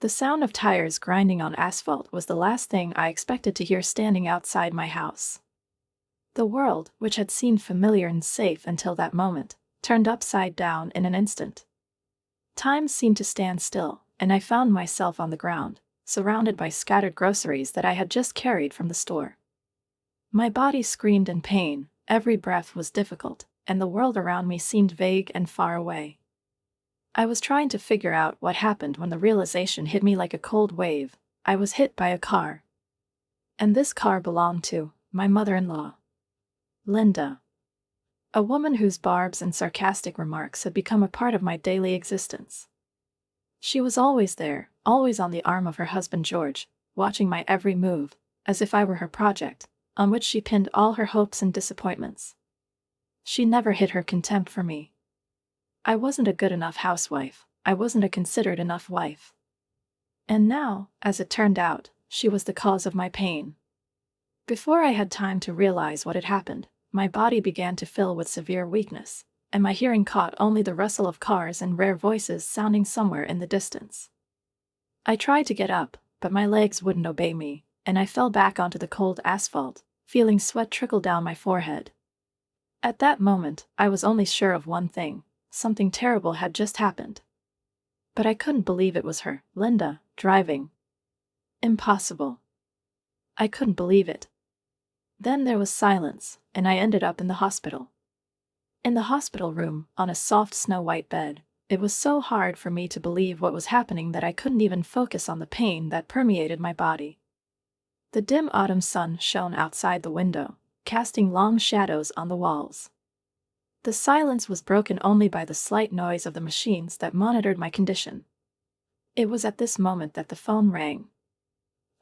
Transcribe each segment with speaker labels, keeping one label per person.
Speaker 1: The sound of tires grinding on asphalt was the last thing I expected to hear standing outside my house. The world, which had seemed familiar and safe until that moment, turned upside down in an instant. Time seemed to stand still, and I found myself on the ground, surrounded by scattered groceries that I had just carried from the store. My body screamed in pain, every breath was difficult, and the world around me seemed vague and far away. I was trying to figure out what happened when the realization hit me like a cold wave. I was hit by a car. And this car belonged to my mother-in-law, Linda. A woman whose barbs and sarcastic remarks had become a part of my daily existence. She was always there, always on the arm of her husband George, watching my every move, as if I were her project, on which she pinned all her hopes and disappointments. She never hid her contempt for me. I wasn't a good enough housewife, I wasn't a considered enough wife. And now, as it turned out, she was the cause of my pain. Before I had time to realize what had happened, my body began to fill with severe weakness, and my hearing caught only the rustle of cars and rare voices sounding somewhere in the distance. I tried to get up, but my legs wouldn't obey me, and I fell back onto the cold asphalt, feeling sweat trickle down my forehead. At that moment, I was only sure of one thing: something terrible had just happened. But I couldn't believe it was her, Linda, driving. Impossible. I couldn't believe it. Then there was silence, and I ended up in the hospital. In the hospital room, on a soft snow-white bed, it was so hard for me to believe what was happening that I couldn't even focus on the pain that permeated my body. The dim autumn sun shone outside the window, casting long shadows on the walls. The silence was broken only by the slight noise of the machines that monitored my condition. It was at this moment that the phone rang.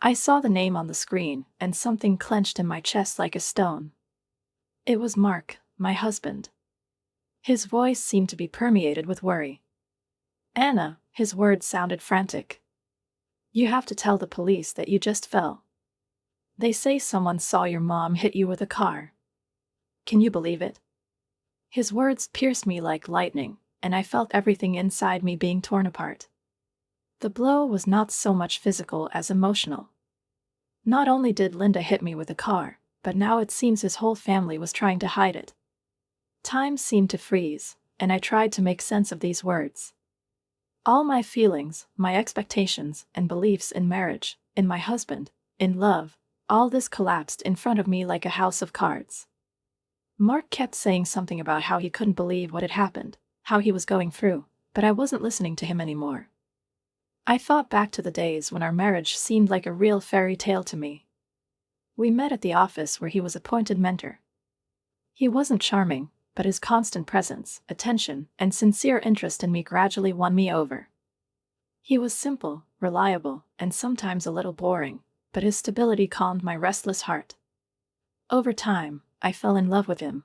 Speaker 1: I saw the name on the screen, and something clenched in my chest like a stone. It was Mark, my husband. His voice seemed to be permeated with worry. "Anna," his words sounded frantic. "You have to tell the police that you just fell. They say someone saw your mom hit you with a car. Can you believe it?" His words pierced me like lightning, and I felt everything inside me being torn apart. The blow was not so much physical as emotional. Not only did Linda hit me with a car, but now it seems his whole family was trying to hide it. Time seemed to freeze, and I tried to make sense of these words. All my feelings, my expectations, and beliefs in marriage, in my husband, in love, all this collapsed in front of me like a house of cards. Mark kept saying something about how he couldn't believe what had happened, how he was going through, but I wasn't listening to him anymore. I thought back to the days when our marriage seemed like a real fairy tale to me. We met at the office where he was appointed mentor. He wasn't charming, but his constant presence, attention, and sincere interest in me gradually won me over. He was simple, reliable, and sometimes a little boring, but his stability calmed my restless heart. Over time, I fell in love with him.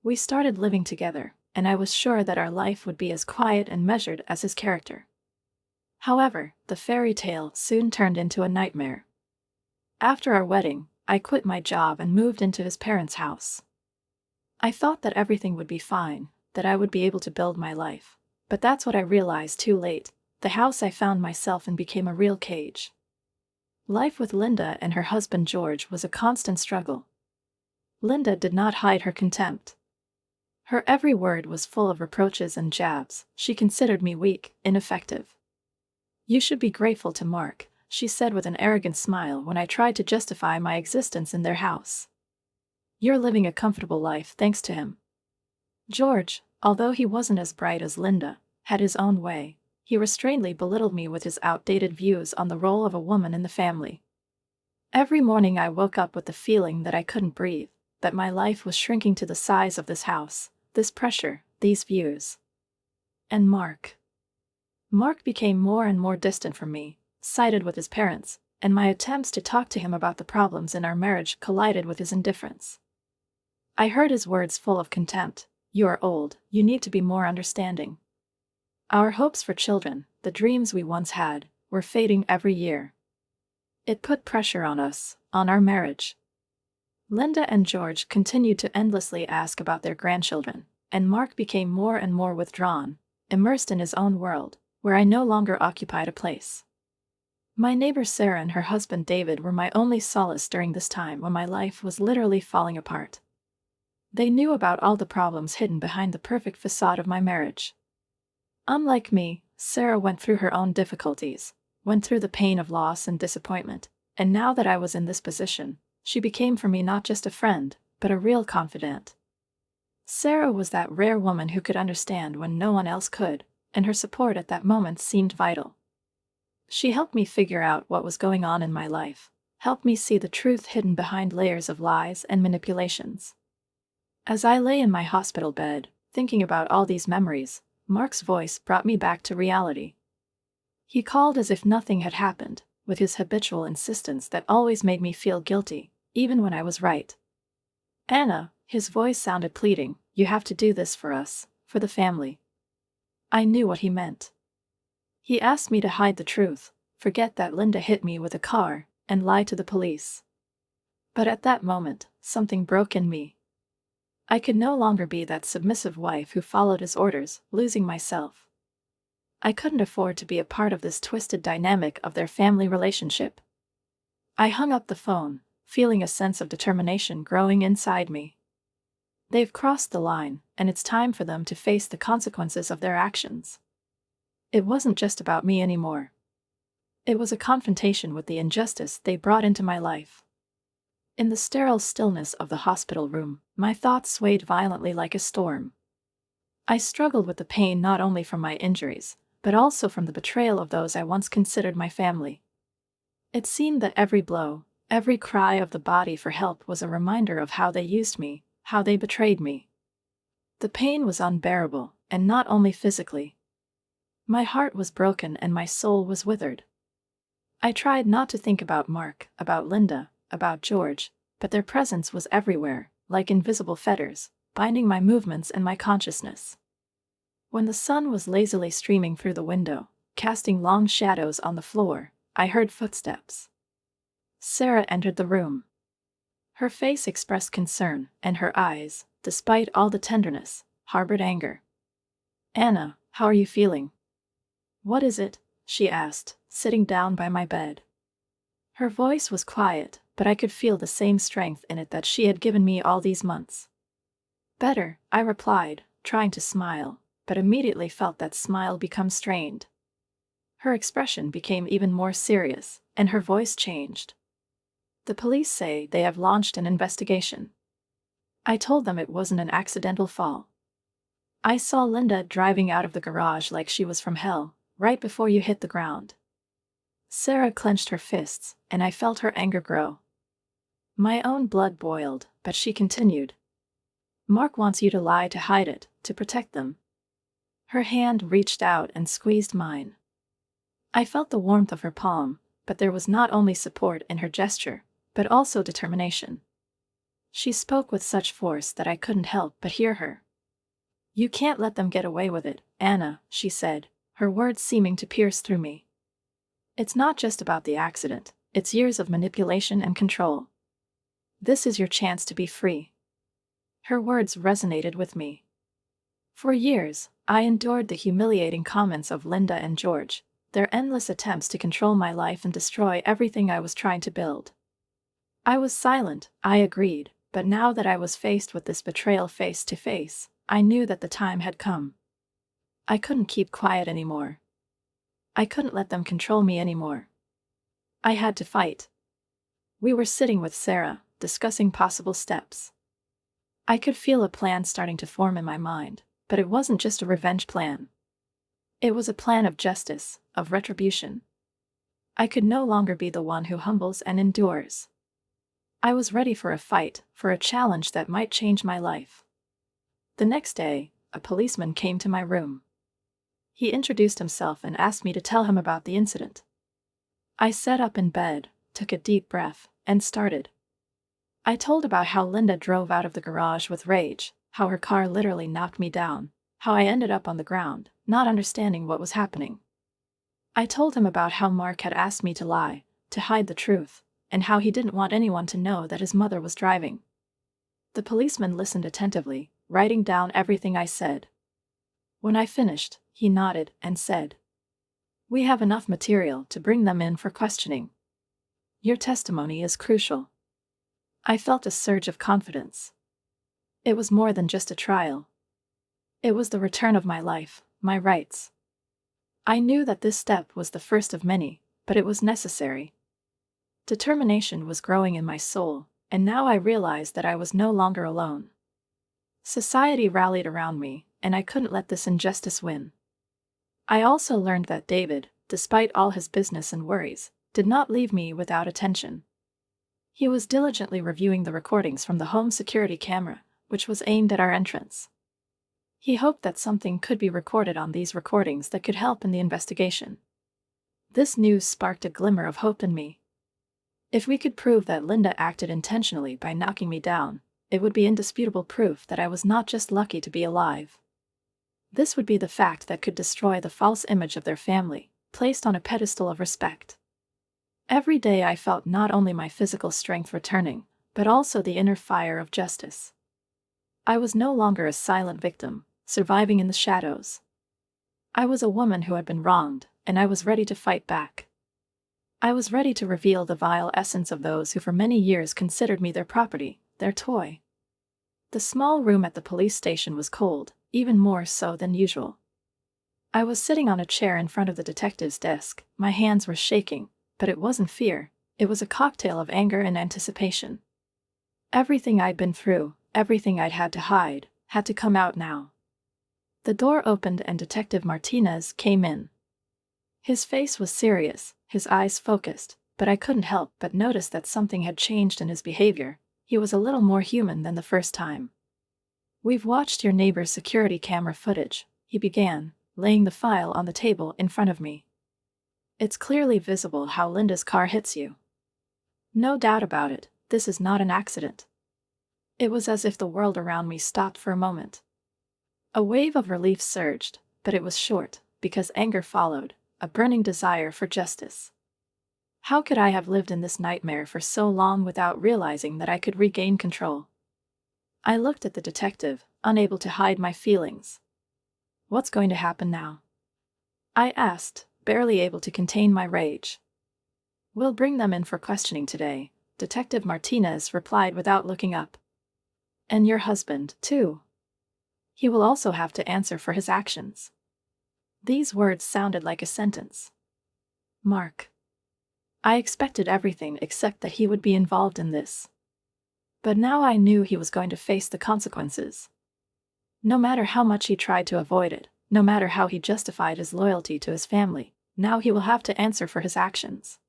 Speaker 1: We started living together, and I was sure that our life would be as quiet and measured as his character. However, the fairy tale soon turned into a nightmare. After our wedding, I quit my job and moved into his parents' house. I thought that everything would be fine, that I would be able to build my life, but that's what I realized too late. The house I found myself in became a real cage. Life with Linda and her husband George was a constant struggle. Linda did not hide her contempt. Her every word was full of reproaches and jabs. She considered me weak, ineffective. "You should be grateful to Mark," she said with an arrogant smile when I tried to justify my existence in their house. "You're living a comfortable life thanks to him." George, although he wasn't as bright as Linda, had his own way. He restrainedly belittled me with his outdated views on the role of a woman in the family. Every morning I woke up with the feeling that I couldn't breathe, that my life was shrinking to the size of this house, this pressure, these views. And Mark. Mark became more and more distant from me, sided with his parents, and my attempts to talk to him about the problems in our marriage collided with his indifference. I heard his words full of contempt. "You are old, you need to be more understanding." Our hopes for children, the dreams we once had, were fading every year. It put pressure on us, on our marriage. Linda and George continued to endlessly ask about their grandchildren, and Mark became more and more withdrawn, immersed in his own world, where I no longer occupied a place. My neighbor Sarah and her husband David were my only solace during this time when my life was literally falling apart. They knew about all the problems hidden behind the perfect facade of my marriage. Unlike me, Sarah went through her own difficulties, went through the pain of loss and disappointment, and now that I was in this position, she became for me not just a friend, but a real confidant. Sarah was that rare woman who could understand when no one else could, and her support at that moment seemed vital. She helped me figure out what was going on in my life, helped me see the truth hidden behind layers of lies and manipulations. As I lay in my hospital bed, thinking about all these memories, Mark's voice brought me back to reality. He called as if nothing had happened, with his habitual insistence that always made me feel guilty, even when I was right. "Anna," his voice sounded pleading, "you have to do this for us, for the family." I knew what he meant. He asked me to hide the truth, forget that Linda hit me with a car, and lie to the police. But at that moment, something broke in me. I could no longer be that submissive wife who followed his orders, losing myself. I couldn't afford to be a part of this twisted dynamic of their family relationship. I hung up the phone, feeling a sense of determination growing inside me. They've crossed the line, and it's time for them to face the consequences of their actions. It wasn't just about me anymore. It was a confrontation with the injustice they brought into my life. In the sterile stillness of the hospital room, my thoughts swayed violently like a storm. I struggled with the pain not only from my injuries, but also from the betrayal of those I once considered my family. It seemed that every blow, every cry of the body for help was a reminder of how they used me, how they betrayed me. The pain was unbearable, and not only physically. My heart was broken and my soul was withered. I tried not to think about Mark, about Linda, about George, but their presence was everywhere, like invisible fetters, binding my movements and my consciousness. When the sun was lazily streaming through the window, casting long shadows on the floor, I heard footsteps. Sarah entered the room. Her face expressed concern, and her eyes, despite all the tenderness, harbored anger. "Anna, how are you feeling?" "What is it?" she asked, sitting down by my bed. Her voice was quiet, but I could feel the same strength in it that she had given me all these months. "Better," I replied, trying to smile, but immediately felt that smile become strained. Her expression became even more serious, and her voice changed. "The police say they have launched an investigation." I told them it wasn't an accidental fall. "I saw Linda driving out of the garage like she was from hell, right before you hit the ground." Sarah clenched her fists, and I felt her anger grow. My own blood boiled, but she continued. "Mark wants you to lie to hide it, to protect them." Her hand reached out and squeezed mine. I felt the warmth of her palm, but there was not only support in her gesture, but also determination. She spoke with such force that I couldn't help but hear her. "You can't let them get away with it, Anna," she said, her words seeming to pierce through me. "It's not just about the accident, it's years of manipulation and control. This is your chance to be free." Her words resonated with me. For years, I endured the humiliating comments of Linda and George, their endless attempts to control my life and destroy everything I was trying to build. I was silent, I agreed, but now that I was faced with this betrayal face to face, I knew that the time had come. I couldn't keep quiet anymore. I couldn't let them control me anymore. I had to fight. We were sitting with Sarah, discussing possible steps. I could feel a plan starting to form in my mind, but it wasn't just a revenge plan. It was a plan of justice, of retribution. I could no longer be the one who humbles and endures. I was ready for a fight, for a challenge that might change my life. The next day, a policeman came to my room. He introduced himself and asked me to tell him about the incident. I sat up in bed, took a deep breath, and started. I told about how Linda drove out of the garage with rage, how her car literally knocked me down, how I ended up on the ground, not understanding what was happening. I told him about how Mark had asked me to lie, to hide the truth, and how he didn't want anyone to know that his mother was driving. The policeman listened attentively, writing down everything I said. When I finished, he nodded and said, We have enough material to bring them in for questioning. Your testimony is crucial." I felt a surge of confidence. It was more than just a trial. It was the return of my life, my rights. I knew that this step was the first of many, but it was necessary. Determination was growing in my soul, and now I realized that I was no longer alone. Society rallied around me, and I couldn't let this injustice win. I also learned that David, despite all his business and worries, did not leave me without attention. He was diligently reviewing the recordings from the home security camera, which was aimed at our entrance. He hoped that something could be recorded on these recordings that could help in the investigation. This news sparked a glimmer of hope in me. If we could prove that Linda acted intentionally by knocking me down, it would be indisputable proof that I was not just lucky to be alive. This would be the fact that could destroy the false image of their family, placed on a pedestal of respect. Every day I felt not only my physical strength returning, but also the inner fire of justice. I was no longer a silent victim, surviving in the shadows. I was a woman who had been wronged, and I was ready to fight back. I was ready to reveal the vile essence of those who for many years considered me their property, their toy. The small room at the police station was cold, even more so than usual. I was sitting on a chair in front of the detective's desk, my hands were shaking, but it wasn't fear, it was a cocktail of anger and anticipation. Everything I'd been through, everything I'd had to hide, had to come out now. The door opened and Detective Martinez came in. His face was serious, his eyes focused, but I couldn't help but notice that something had changed in his behavior. He was a little more human than the first time. "We've watched your neighbor's security camera footage," he began, laying the file on the table in front of me. "It's clearly visible how Linda's car hits you. No doubt about it, this is not an accident." It was as if the world around me stopped for a moment. A wave of relief surged, but it was short, because anger followed, a burning desire for justice. How could I have lived in this nightmare for so long without realizing that I could regain control? I looked at the detective, unable to hide my feelings. "What's going to happen now?" I asked, barely able to contain my rage. "We'll bring them in for questioning today," Detective Martinez replied without looking up. "And your husband, too. He will also have to answer for his actions." These words sounded like a sentence. Mark. I expected everything except that he would be involved in this. But now I knew he was going to face the consequences. No matter how much he tried to avoid it, no matter how he justified his loyalty to his family, now he will have to answer for his actions.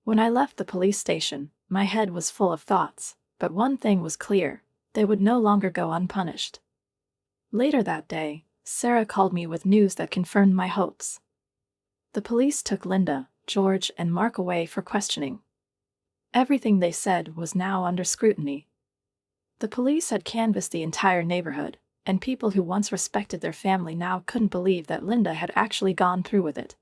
Speaker 1: When I left the police station, my head was full of thoughts, but one thing was clear: they would no longer go unpunished. Later that day, Sarah called me with news that confirmed my hopes. The police took Linda, George, and Mark away for questioning. Everything they said was now under scrutiny. The police had canvassed the entire neighborhood, and people who once respected their family now couldn't believe that Linda had actually gone through with it.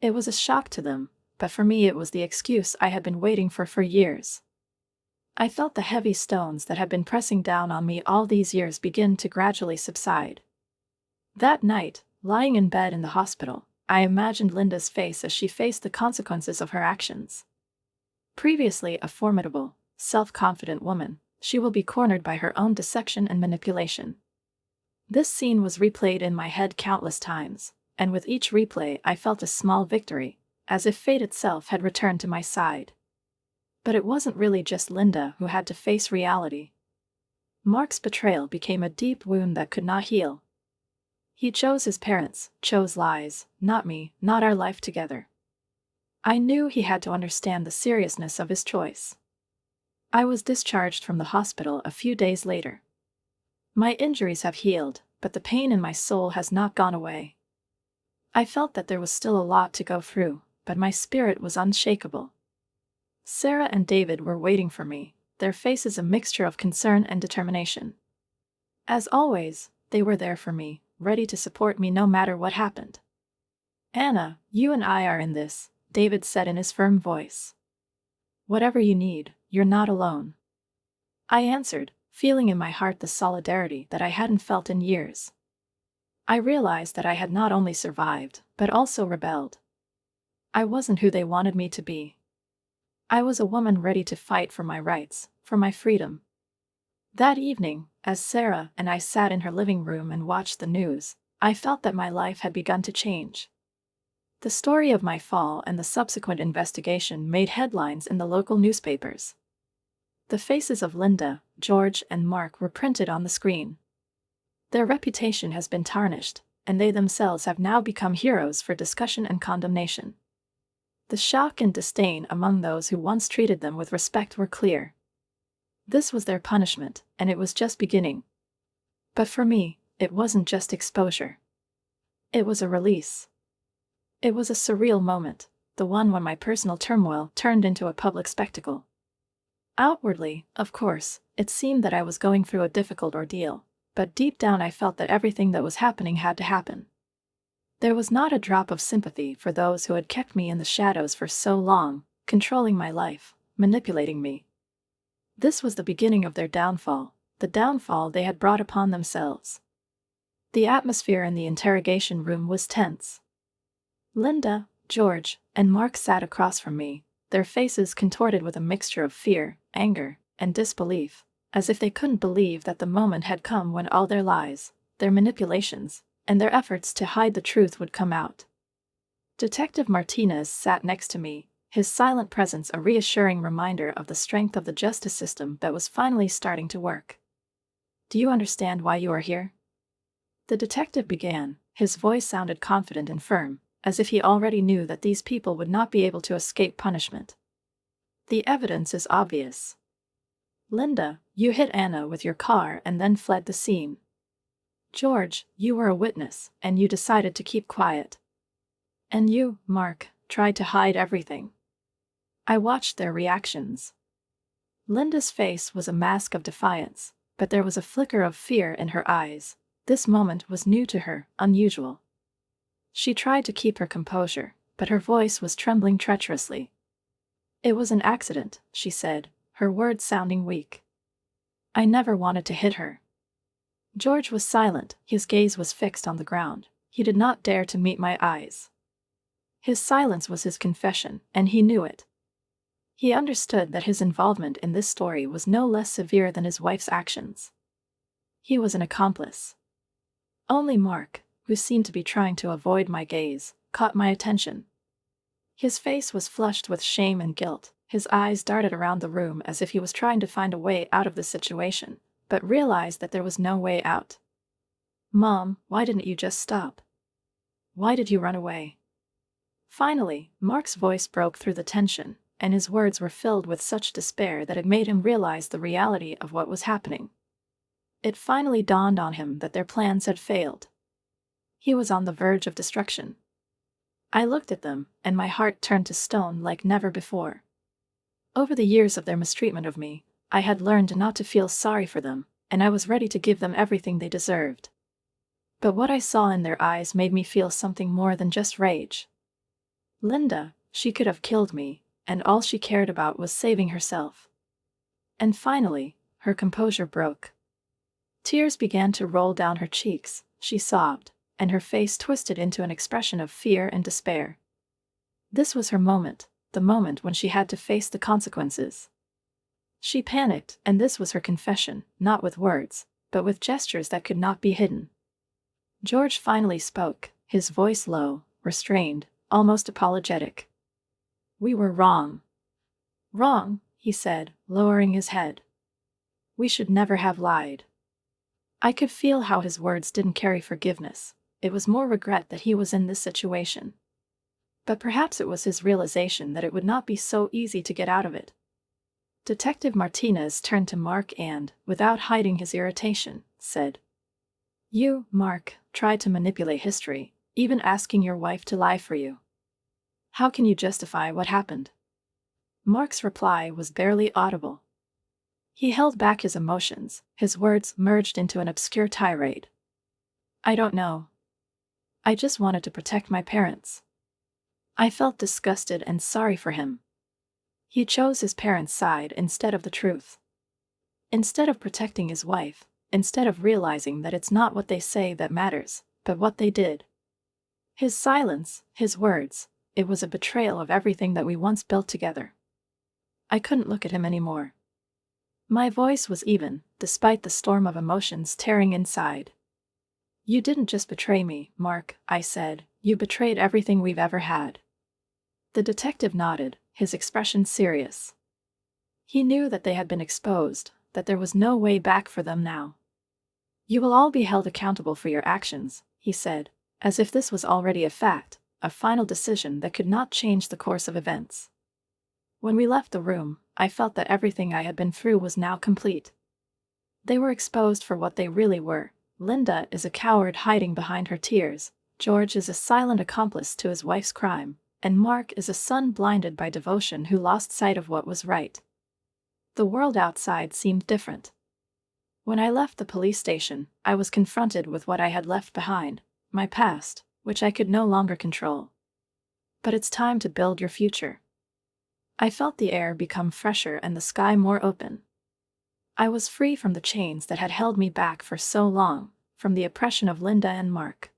Speaker 1: It was a shock to them, but for me it was the excuse I had been waiting for years. I felt the heavy stones that had been pressing down on me all these years begin to gradually subside. That night, lying in bed in the hospital, I imagined Linda's face as she faced the consequences of her actions. Previously a formidable, self-confident woman, she will be cornered by her own deception and manipulation. This scene was replayed in my head countless times, and with each replay I felt a small victory, as if fate itself had returned to my side. But it wasn't really just Linda who had to face reality. Mark's betrayal became a deep wound that could not heal. He chose his parents, chose lies, not me, not our life together. I knew he had to understand the seriousness of his choice. I was discharged from the hospital a few days later. My injuries have healed, but the pain in my soul has not gone away. I felt that there was still a lot to go through, but my spirit was unshakable. Sarah and David were waiting for me, their faces a mixture of concern and determination. As always, they were there for me, ready to support me no matter what happened. "Anna, you and I are in this," David said in his firm voice. "Whatever you need, you're not alone." I answered, feeling in my heart the solidarity that I hadn't felt in years. I realized that I had not only survived, but also rebelled. I wasn't who they wanted me to be. I was a woman ready to fight for my rights, for my freedom. That evening, as Sarah and I sat in her living room and watched the news, I felt that my life had begun to change. The story of my fall and the subsequent investigation made headlines in the local newspapers. The faces of Linda, George, and Mark were printed on the screen. Their reputation has been tarnished, and they themselves have now become heroes for discussion and condemnation. The shock and disdain among those who once treated them with respect were clear. This was their punishment, and it was just beginning. But for me, it wasn't just exposure. It was a release. It was a surreal moment, the one when my personal turmoil turned into a public spectacle. Outwardly, of course, it seemed that I was going through a difficult ordeal, but deep down I felt that everything that was happening had to happen. There was not a drop of sympathy for those who had kept me in the shadows for so long, controlling my life, manipulating me. This was the beginning of their downfall, the downfall they had brought upon themselves. The atmosphere in the interrogation room was tense. Linda, George, and Mark sat across from me, their faces contorted with a mixture of fear, anger, and disbelief, as if they couldn't believe that the moment had come when all their lies, their manipulations, and their efforts to hide the truth would come out. Detective Martinez sat next to me, his silent presence a reassuring reminder of the strength of the justice system that was finally starting to work. "Do you understand why you are here?" The detective began. His voice sounded confident and firm, as if he already knew that these people would not be able to escape punishment. "The evidence is obvious. Linda, you hit Anna with your car and then fled the scene. George, you were a witness, and you decided to keep quiet. And you, Mark, tried to hide everything." I watched their reactions. Linda's face was a mask of defiance, but there was a flicker of fear in her eyes. This moment was new to her, unusual. She tried to keep her composure, but her voice was trembling treacherously. "It was an accident," she said, her words sounding weak. "I never wanted to hit her." George was silent, his gaze was fixed on the ground. He did not dare to meet my eyes. His silence was his confession, and he knew it. He understood that his involvement in this story was no less severe than his wife's actions. He was an accomplice. Only Mark, who seemed to be trying to avoid my gaze, caught my attention. His face was flushed with shame and guilt, his eyes darted around the room as if he was trying to find a way out of the situation, but realized that there was no way out. "Mom, why didn't you just stop? Why did you run away?" Finally, Mark's voice broke through the tension, and his words were filled with such despair that it made him realize the reality of what was happening. It finally dawned on him that their plans had failed. He was on the verge of destruction. I looked at them, and my heart turned to stone like never before. Over the years of their mistreatment of me, I had learned not to feel sorry for them, and I was ready to give them everything they deserved. But what I saw in their eyes made me feel something more than just rage. Linda, she could have killed me, and all she cared about was saving herself. And finally, her composure broke. Tears began to roll down her cheeks, she sobbed, and her face twisted into an expression of fear and despair. This was her moment, the moment when she had to face the consequences. She panicked, and this was her confession, not with words, but with gestures that could not be hidden. George finally spoke, his voice low, restrained, almost apologetic. "We were wrong." "Wrong," he said, lowering his head. "We should never have lied." I could feel how his words didn't carry forgiveness. It was more regret that he was in this situation. But perhaps it was his realization that it would not be so easy to get out of it. Detective Martinez turned to Mark and, without hiding his irritation, said, "You, Mark, tried to manipulate history, even asking your wife to lie for you. How can you justify what happened?" Mark's reply was barely audible. He held back his emotions, his words merged into an obscure tirade. "I don't know. I just wanted to protect my parents." I felt disgusted and sorry for him. He chose his parents' side instead of the truth. Instead of protecting his wife, instead of realizing that it's not what they say that matters, but what they did. His silence, his words, it was a betrayal of everything that we once built together. I couldn't look at him anymore. My voice was even, despite the storm of emotions tearing inside. "You didn't just betray me, Mark," I said. "You betrayed everything we've ever had." The detective nodded, his expression serious. He knew that they had been exposed, that there was no way back for them now. "You will all be held accountable for your actions," he said, as if this was already a fact, a final decision that could not change the course of events. When we left the room, I felt that everything I had been through was now complete. They were exposed for what they really were. Linda is a coward hiding behind her tears, George is a silent accomplice to his wife's crime, and Mark is a son blinded by devotion who lost sight of what was right. The world outside seemed different. When I left the police station, I was confronted with what I had left behind, my past, which I could no longer control. But it's time to build your future. I felt the air become fresher and the sky more open. I was free from the chains that had held me back for so long, from the oppression of Linda and Mark.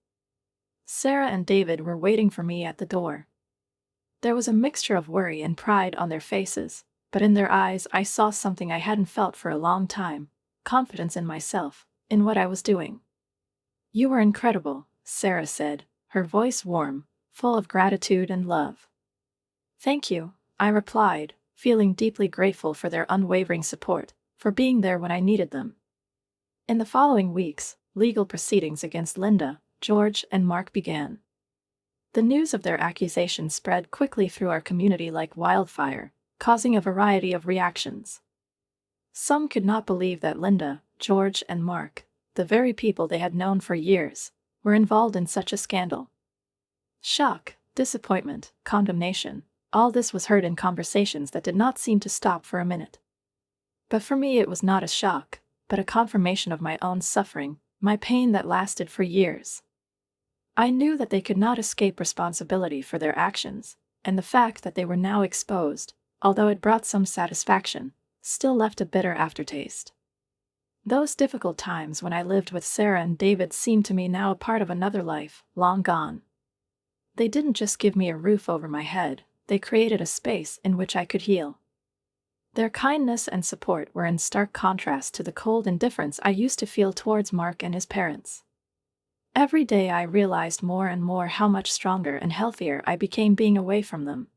Speaker 1: Sarah and David were waiting for me at the door. There was a mixture of worry and pride on their faces, but in their eyes I saw something I hadn't felt for a long time, confidence in myself, in what I was doing. "You were incredible," Sarah said, her voice warm, full of gratitude and love. "Thank you," I replied, feeling deeply grateful for their unwavering support, for being there when I needed them. In the following weeks, legal proceedings against Linda, George, and Mark began. The news of their accusations spread quickly through our community like wildfire, causing a variety of reactions. Some could not believe that Linda, George, and Mark, the very people they had known for years, were involved in such a scandal. Shock, disappointment, condemnation, all this was heard in conversations that did not seem to stop for a minute. But for me it was not a shock, but a confirmation of my own suffering, my pain that lasted for years. I knew that they could not escape responsibility for their actions, and the fact that they were now exposed, although it brought some satisfaction, still left a bitter aftertaste. Those difficult times when I lived with Sarah and David seemed to me now a part of another life, long gone. They didn't just give me a roof over my head, they created a space in which I could heal. Their kindness and support were in stark contrast to the cold indifference I used to feel towards Mark and his parents. Every day I realized more and more how much stronger and healthier I became being away from them.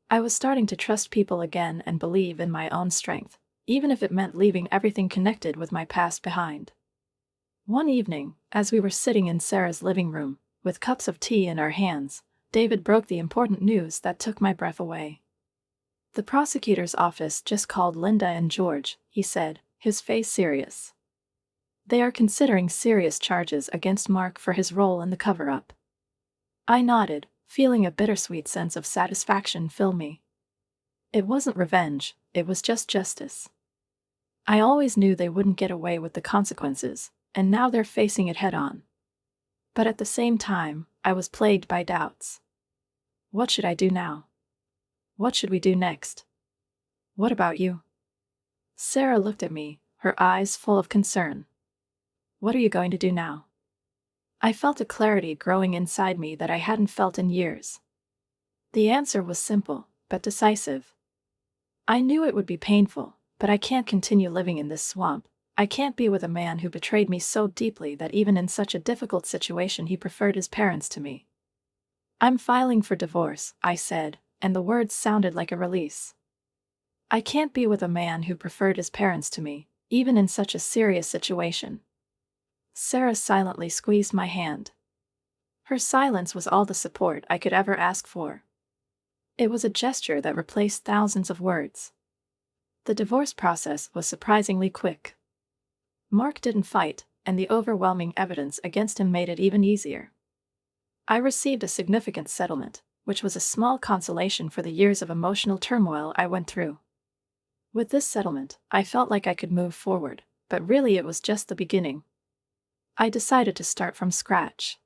Speaker 1: I was starting to trust people again and believe in my own strength, even if it meant leaving everything connected with my past behind. One evening, as we were sitting in Sarah's living room, with cups of tea in our hands, David broke the important news that took my breath away. "The prosecutor's office just called Linda and George," he said, his face serious. "They are considering serious charges against Mark for his role in the cover-up." I nodded, feeling a bittersweet sense of satisfaction fill me. It wasn't revenge, it was just justice. I always knew they wouldn't get away with the consequences, and now they're facing it head-on. But at the same time, I was plagued by doubts. What should I do now? What should we do next? What about you? Sarah looked at me, her eyes full of concern. What are you going to do now? I felt a clarity growing inside me that I hadn't felt in years. The answer was simple, but decisive. I knew it would be painful, but I can't continue living in this swamp. I can't be with a man who betrayed me so deeply that even in such a difficult situation he preferred his parents to me. "I'm filing for divorce," I said, and the words sounded like a release. I can't be with a man who preferred his parents to me, even in such a serious situation. Sarah silently squeezed my hand. Her silence was all the support I could ever ask for. It was a gesture that replaced thousands of words. The divorce process was surprisingly quick. Mark didn't fight, and the overwhelming evidence against him made it even easier. I received a significant settlement, which was a small consolation for the years of emotional turmoil I went through. With this settlement, I felt like I could move forward, but really it was just the beginning. I decided to start from scratch.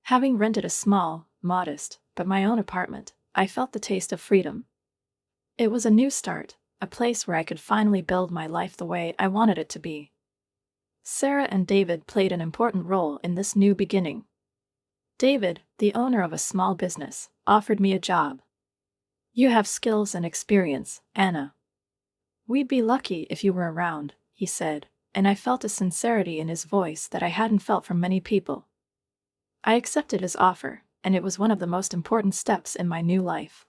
Speaker 1: Having rented a small, modest, but my own apartment, I felt the taste of freedom. It was a new start, a place where I could finally build my life the way I wanted it to be. Sarah and David played an important role in this new beginning. David, the owner of a small business, offered me a job. "You have skills and experience, Anna. We'd be lucky if you were around," he said, and I felt a sincerity in his voice that I hadn't felt from many people. I accepted his offer, and it was one of the most important steps in my new life.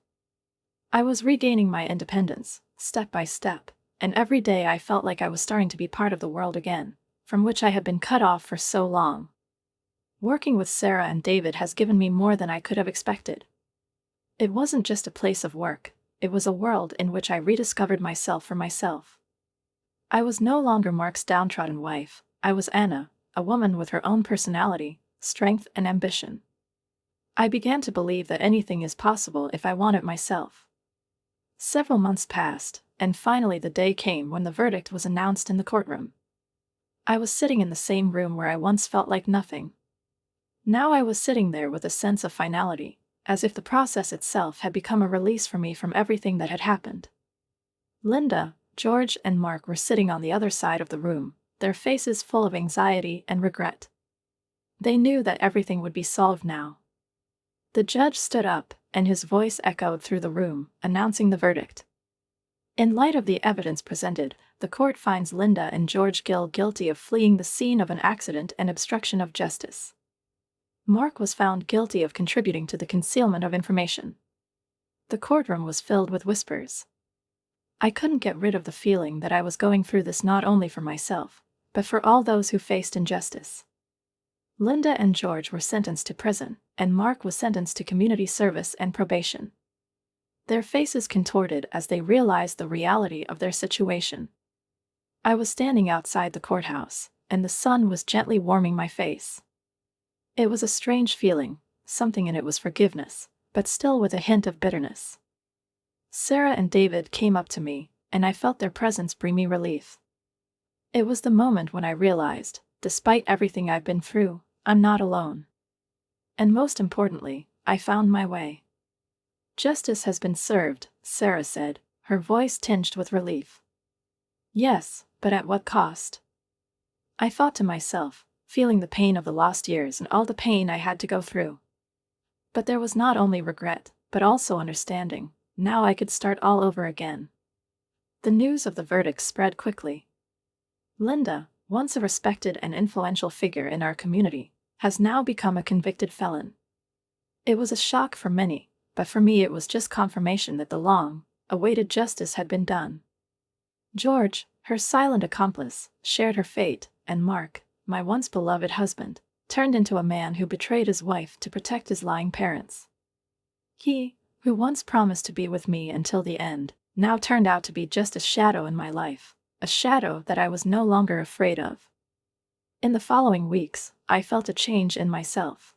Speaker 1: I was regaining my independence, step by step, and every day I felt like I was starting to be part of the world again, from which I had been cut off for so long. Working with Sarah and David has given me more than I could have expected. It wasn't just a place of work, it was a world in which I rediscovered myself for myself. I was no longer Mark's downtrodden wife, I was Anna, a woman with her own personality, strength, and ambition. I began to believe that anything is possible if I want it myself. Several months passed, and finally the day came when the verdict was announced in the courtroom. I was sitting in the same room where I once felt like nothing. Now I was sitting there with a sense of finality, as if the process itself had become a release for me from everything that had happened. Linda, George, and Mark were sitting on the other side of the room, their faces full of anxiety and regret. They knew that everything would be solved now. The judge stood up, and his voice echoed through the room, announcing the verdict. In light of the evidence presented, the court finds Linda and George Gill guilty of fleeing the scene of an accident and obstruction of justice. Mark was found guilty of contributing to the concealment of information. The courtroom was filled with whispers. I couldn't get rid of the feeling that I was going through this not only for myself, but for all those who faced injustice. Linda and George were sentenced to prison, and Mark was sentenced to community service and probation. Their faces contorted as they realized the reality of their situation. I was standing outside the courthouse, and the sun was gently warming my face. It was a strange feeling, something in it was forgiveness, but still with a hint of bitterness. Sarah and David came up to me, and I felt their presence bring me relief. It was the moment when I realized, despite everything I've been through, I'm not alone. And most importantly, I found my way. "Justice has been served," Sarah said, her voice tinged with relief. "Yes, but at what cost?" I thought to myself, feeling the pain of the lost years and all the pain I had to go through. But there was not only regret, but also understanding. Now I could start all over again. The news of the verdict spread quickly. Linda, once a respected and influential figure in our community, has now become a convicted felon. It was a shock for many, but for me it was just confirmation that the long-awaited justice had been done. George, her silent accomplice, shared her fate, and Mark, my once beloved husband, turned into a man who betrayed his wife to protect his lying parents. He, who once promised to be with me until the end, now turned out to be just a shadow in my life, a shadow that I was no longer afraid of. In the following weeks, I felt a change in myself.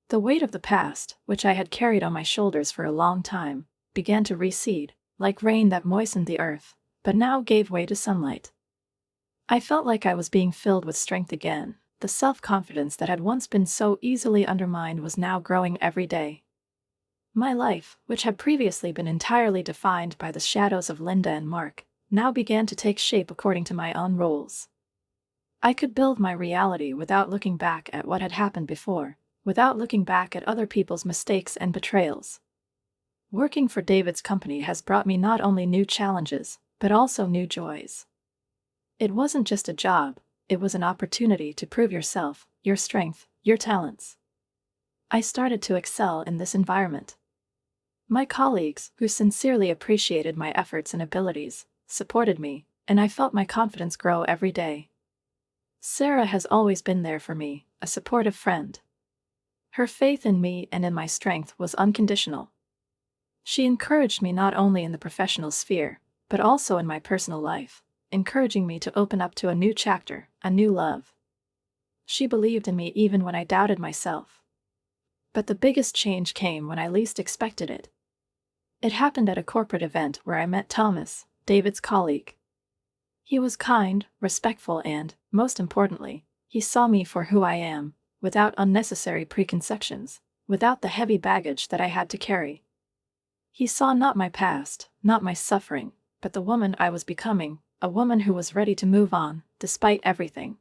Speaker 1: The weight of the past, which I had carried on my shoulders for a long time, began to recede, like rain that moistened the earth, but now gave way to sunlight. I felt like I was being filled with strength again. The self-confidence that had once been so easily undermined was now growing every day. My life, which had previously been entirely defined by the shadows of Linda and Mark, now began to take shape according to my own roles. I could build my reality without looking back at what had happened before, without looking back at other people's mistakes and betrayals. Working for David's company has brought me not only new challenges, but also new joys. It wasn't just a job, it was an opportunity to prove yourself, your strength, your talents. I started to excel in this environment. My colleagues, who sincerely appreciated my efforts and abilities, supported me, and I felt my confidence grow every day. Sarah has always been there for me, a supportive friend. Her faith in me and in my strength was unconditional. She encouraged me not only in the professional sphere, but also in my personal life, encouraging me to open up to a new chapter, a new love. She believed in me even when I doubted myself. But the biggest change came when I least expected it. It happened at a corporate event where I met Thomas, David's colleague. He was kind, respectful, and, most importantly, he saw me for who I am, without unnecessary preconceptions, without the heavy baggage that I had to carry. He saw not my past, not my suffering, but the woman I was becoming, a woman who was ready to move on, despite everything.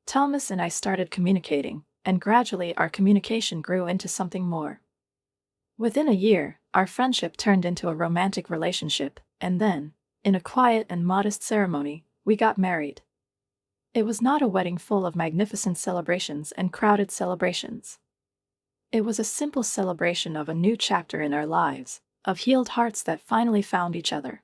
Speaker 1: Thomas and I started communicating, and gradually our communication grew into something more. Within a year, our friendship turned into a romantic relationship, and then, in a quiet and modest ceremony, we got married. It was not a wedding full of magnificent celebrations and crowded celebrations. It was a simple celebration of a new chapter in our lives, of healed hearts that finally found each other.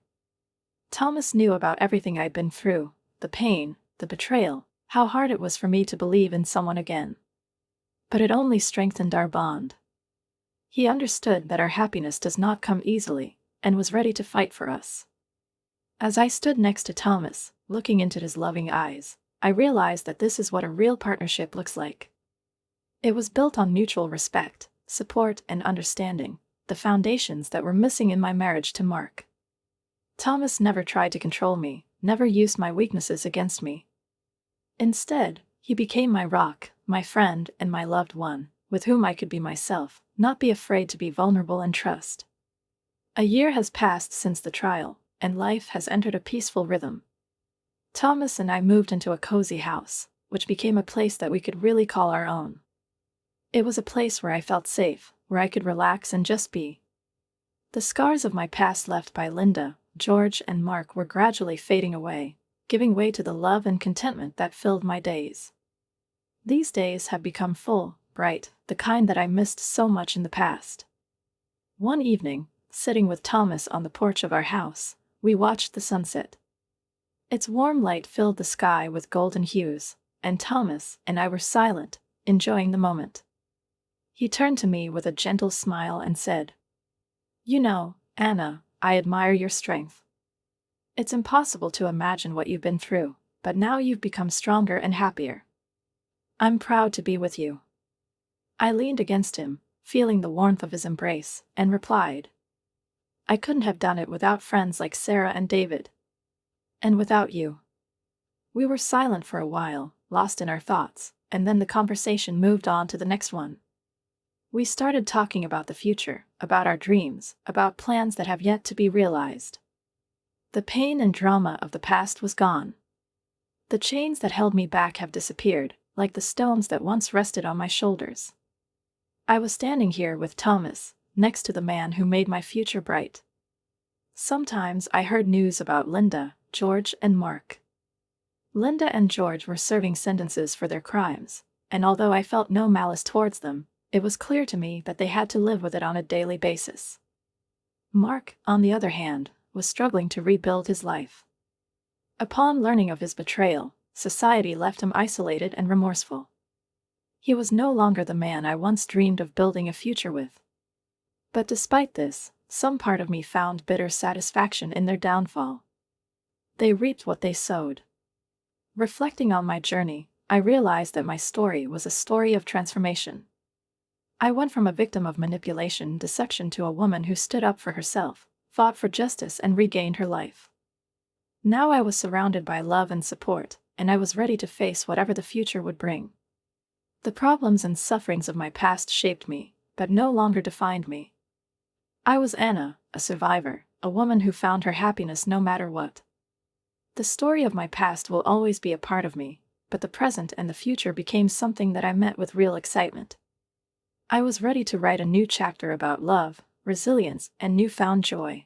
Speaker 1: Thomas knew about everything I'd been through, the pain, the betrayal, how hard it was for me to believe in someone again. But it only strengthened our bond. He understood that our happiness does not come easily, and was ready to fight for us. As I stood next to Thomas, looking into his loving eyes, I realized that this is what a real partnership looks like. It was built on mutual respect, support, and understanding, the foundations that were missing in my marriage to Mark. Thomas never tried to control me, never used my weaknesses against me. Instead, he became my rock, my friend, and my loved one, with whom I could be myself, not be afraid to be vulnerable and trust. A year has passed since the trial, and life has entered a peaceful rhythm. Thomas and I moved into a cozy house, which became a place that we could really call our own. It was a place where I felt safe, where I could relax and just be. The scars of my past left by Linda, George, and Mark were gradually fading away, giving way to the love and contentment that filled my days. These days have become full, bright, the kind that I missed so much in the past. One evening, sitting with Thomas on the porch of our house, we watched the sunset. Its warm light filled the sky with golden hues, and Thomas and I were silent, enjoying the moment. He turned to me with a gentle smile and said, "You know, Anna, I admire your strength. It's impossible to imagine what you've been through, but now you've become stronger and happier. I'm proud to be with you." I leaned against him, feeling the warmth of his embrace, and replied, "I couldn't have done it without friends like Sarah and David. And without you." We were silent for a while, lost in our thoughts, and then the conversation moved on to the next one. We started talking about the future, about our dreams, about plans that have yet to be realized. The pain and drama of the past was gone. The chains that held me back have disappeared, like the stones that once rested on my shoulders. I was standing here with Thomas, next to the man who made my future bright. Sometimes I heard news about Linda, George, and Mark. Linda and George were serving sentences for their crimes, and although I felt no malice towards them, it was clear to me that they had to live with it on a daily basis. Mark, on the other hand, was struggling to rebuild his life. Upon learning of his betrayal, society left him isolated and remorseful. He was no longer the man I once dreamed of building a future with. But despite this, some part of me found bitter satisfaction in their downfall. They reaped what they sowed. Reflecting on my journey, I realized that my story was a story of transformation. I went from a victim of manipulation and deception to a woman who stood up for herself, fought for justice, and regained her life. Now I was surrounded by love and support, and I was ready to face whatever the future would bring. The problems and sufferings of my past shaped me, but no longer defined me. I was Anna, a survivor, a woman who found her happiness no matter what. The story of my past will always be a part of me, but the present and the future became something that I met with real excitement. I was ready to write a new chapter about love, resilience, and newfound joy.